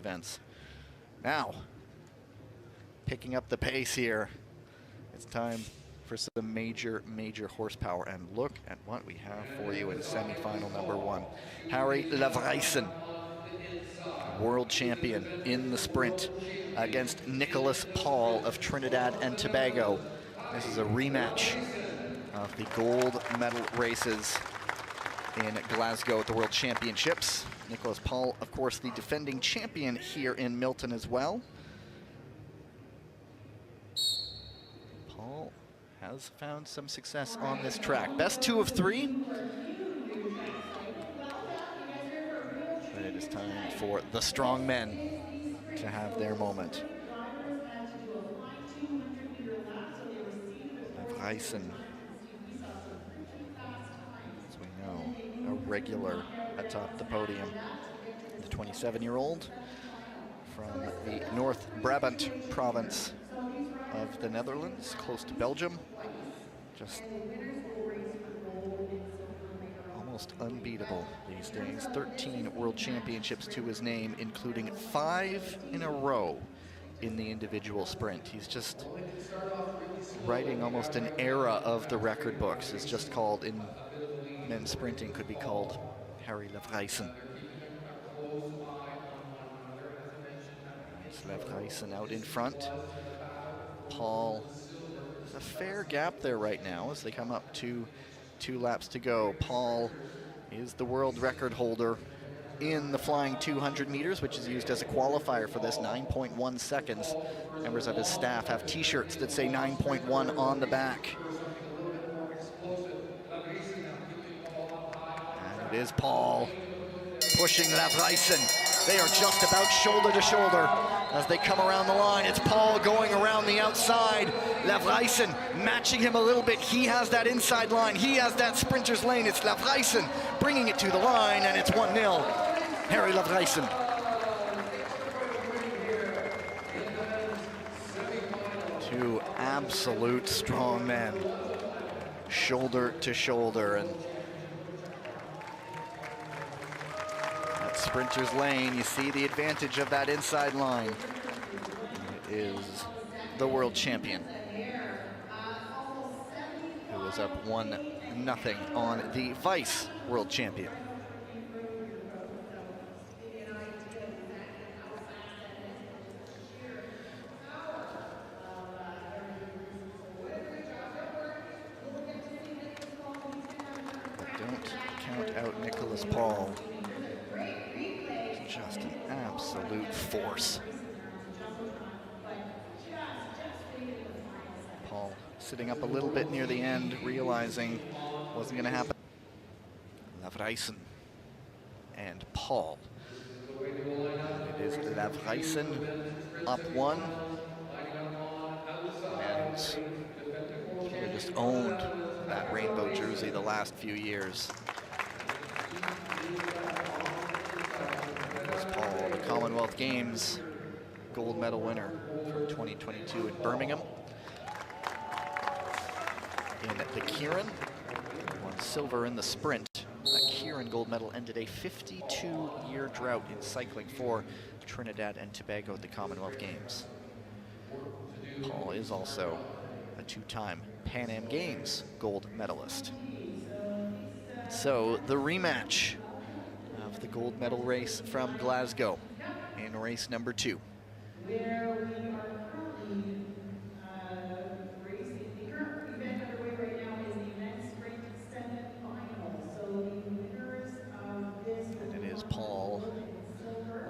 events. Now, picking up the pace here. It's time for some major horsepower. And look at what we have for you in semifinal number 1. Harrie Lavreysen, world champion in the sprint, against Nicholas Paul of Trinidad and Tobago. This is a rematch of the gold medal races in Glasgow at the World Championships. Nicholas Paul, of course, the defending champion here in Milton as well. Paul has found some success on this track. Best 2 of 3. But it is time for the strong men to have their moment. Lavreysen, as we know, a regular atop the podium. The 27-year-old from the North Brabant province of the Netherlands, close to Belgium. Just almost unbeatable these days. 13 world championships to his name, including 5 in a row in the individual sprint. He's just writing almost an era of the record books. It's just called, in men's sprinting, could be called Harrie Lavreysen. It's Lavreysen out in front. Paul, there's a fair gap there right now as they come up to 2 laps to go. Paul is the world record holder in the flying 200 meters, which is used as a qualifier for this, 9.1 seconds. Members of his staff have t-shirts that say 9.1 on the back. And it is Paul pushing Lavreysen. They are just about shoulder to shoulder as they come around the line. It's Paul going around the outside. Lavreysen matching him a little bit. He has that inside line. He has that sprinter's lane. It's Lavreysen bringing it to the line, and it's 1-0. Harrie Lavreysen. Two absolute strong men, shoulder to shoulder, and that sprinter's lane, you see the advantage of that inside line. It is the world champion, who was up 1-0 on the vice world champion. Paul, just an absolute force. Paul sitting up a little bit near the end, realizing wasn't going to happen. Lavreysen and Paul. And it is Lavreysen up 1. And he just owned that rainbow jersey the last few years. Paul, the Commonwealth Games gold medal winner from 2022 in Birmingham. In the Kieran, won silver in the sprint. That Kieran gold medal ended a 52-year drought in cycling for Trinidad and Tobago at the Commonwealth Games. Paul is also a 2-time Pan Am Games gold medalist. So the rematch of the gold medal race from Glasgow in race number 2. And it is Paul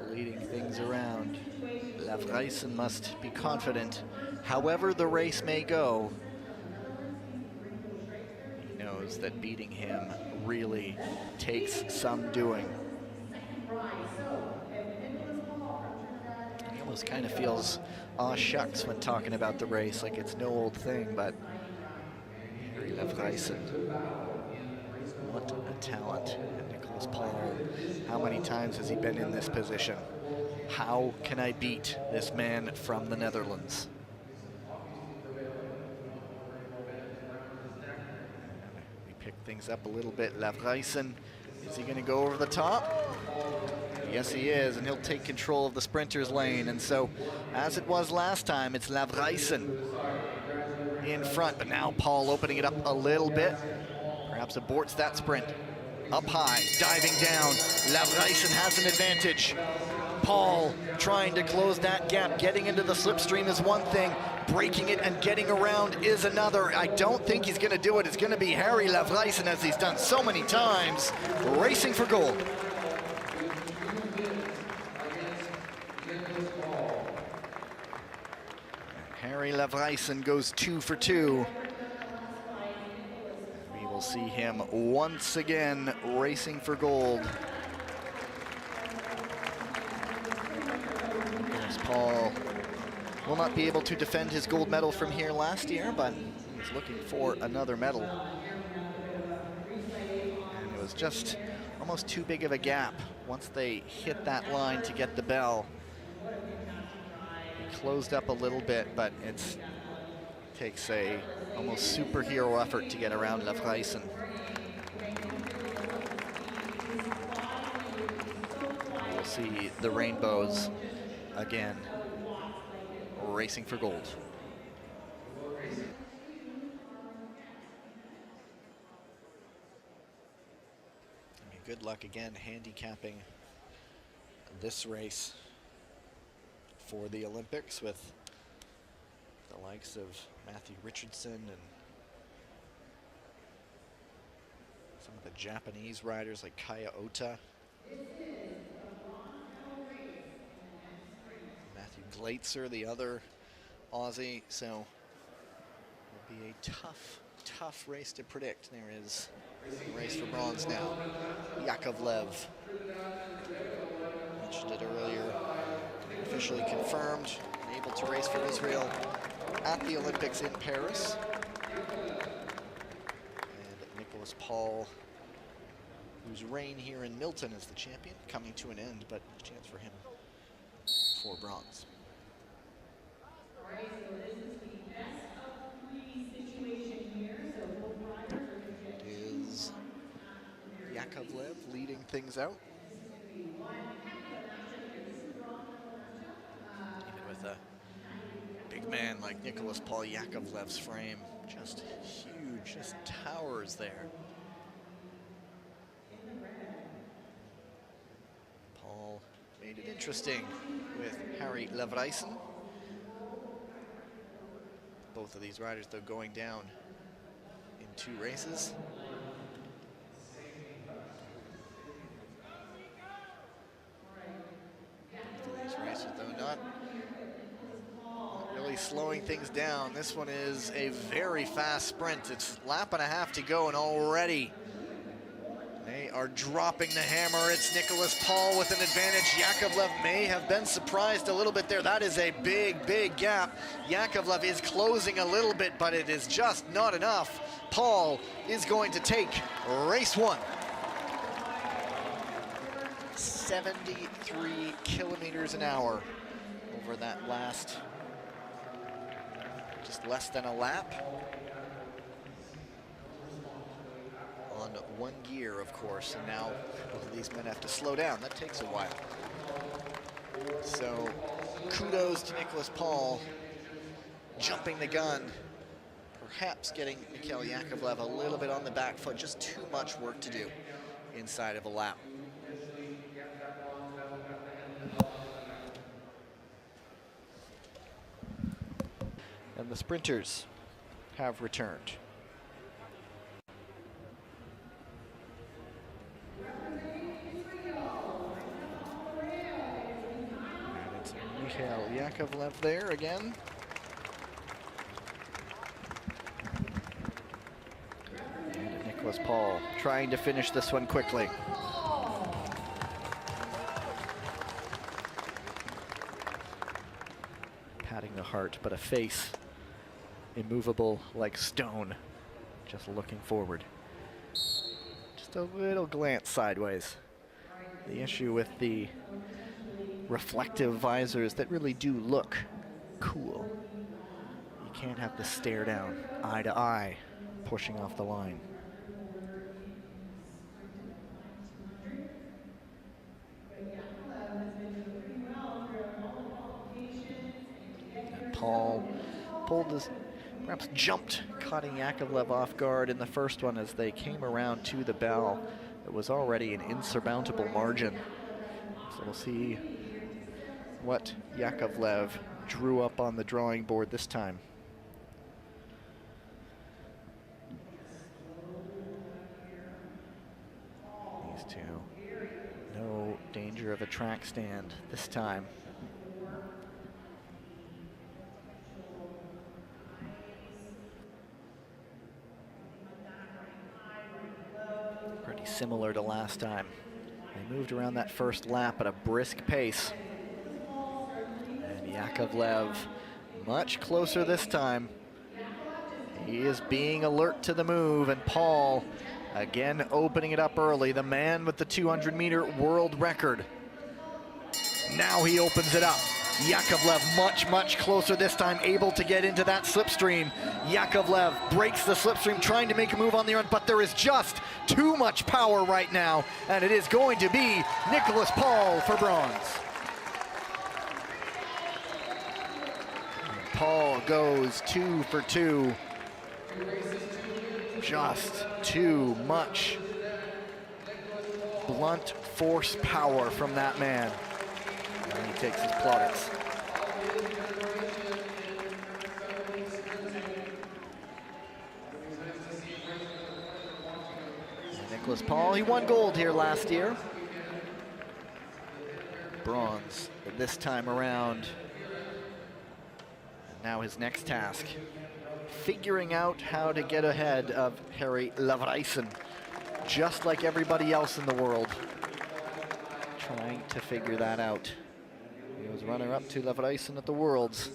leading things around. Lavreysen must be confident, however the race may go. He knows that beating him really takes some doing. He almost kind of feels aw shucks when talking about the race, like it's no old thing, but Harrie Lavreysen, what a talent. And Nicholas Paul, how many times has he been in this position? How can I beat this man from the Netherlands? Pick things up a little bit. Lavreysen, is he going to go over the top? Yes, he is, and he'll take control of the sprinter's lane. And so, as it was last time, it's Lavreysen in front, but now Paul opening it up a little bit. Perhaps aborts that sprint. Up high, diving down. Lavreysen has an advantage. Paul trying to close that gap. Getting into the slipstream is one thing. Breaking it and getting around is another. I don't think he's going to do it. It's going to be Harrie Lavreysen, as he's done so many times, racing for gold. Harrie Lavreysen goes 2 for 2. We will see him once again racing for gold. Paul will not be able to defend his gold medal from here last year, but he's looking for another medal. And it was just almost too big of a gap once they hit that line to get the bell. He closed up a little bit, but it takes a almost superhero effort to get around Lavreysen. We'll see the rainbows again, racing for gold. I mean, good luck again handicapping this race for the Olympics with the likes of Matthew Richardson and some of the Japanese riders like Kaya Ota. Glaitzer, the other Aussie, so it'll be a tough race to predict. There is a race for bronze now. Yakovlev, mentioned it earlier, officially confirmed, able to race for Israel at the Olympics in Paris. And Nicholas Paul, whose reign here in Milton as the champion, coming to an end, but a chance for him for bronze. It is Yakovlev leading things out. Even with a big man like Nicholas Paul, Yakovlev's frame just huge, just towers there. Paul made it interesting with Harrie Lavreysen. Both of these riders, though, going down in 2 races. Both of these races, though, not really slowing things down. This one is a very fast sprint. It's a lap and a half to go, and already they are dropping the hammer. It's Nicholas Paul with an advantage. Yakovlev may have been surprised a little bit there. That is a big gap. Yakovlev is closing a little bit, but it is just not enough. Paul is going to take race 1. 73 kilometers an hour over that last, just less than a lap. On 1 gear, of course, and now both of these men have to slow down. That takes a while. So kudos to Nicholas Paul, jumping the gun, perhaps getting Mikhail Yakovlev a little bit on the back foot. Just too much work to do inside of a lap. And the sprinters have returned. Mikhail Yakovlev there again. And Nicholas Paul trying to finish this one quickly. Patting the heart, but a face immovable like stone, just looking forward. Just a little glance sideways. The issue with the reflective visors that really do look cool. You can't have the stare down, eye to eye, pushing off the line. Paul perhaps jumped, cutting Yakovlev off guard in the first one as they came around to the bell. It was already an insurmountable margin. So we'll see what Yakovlev drew up on the drawing board this time. These two, no danger of a track stand this time. Pretty similar to last time. They moved around that first lap at a brisk pace. And Yakovlev much closer this time. He is being alert to the move, and Paul again opening it up early. The man with the 200-meter world record. Now he opens it up. Yakovlev much closer this time, able to get into that slipstream. Yakovlev breaks the slipstream, trying to make a move on the run, but there is just too much power right now, and it is going to be Nicholas Paul for bronze. And Paul goes 2 for 2. Just too much blunt force power from that man. And he takes his plaudits. And Nicholas Paul, he won gold here last year. Bronze this time around. And now his next task, figuring out how to get ahead of Harrie Lavreysen, just like everybody else in the world, trying to figure that out. He was runner-up to Lavreysen at the Worlds.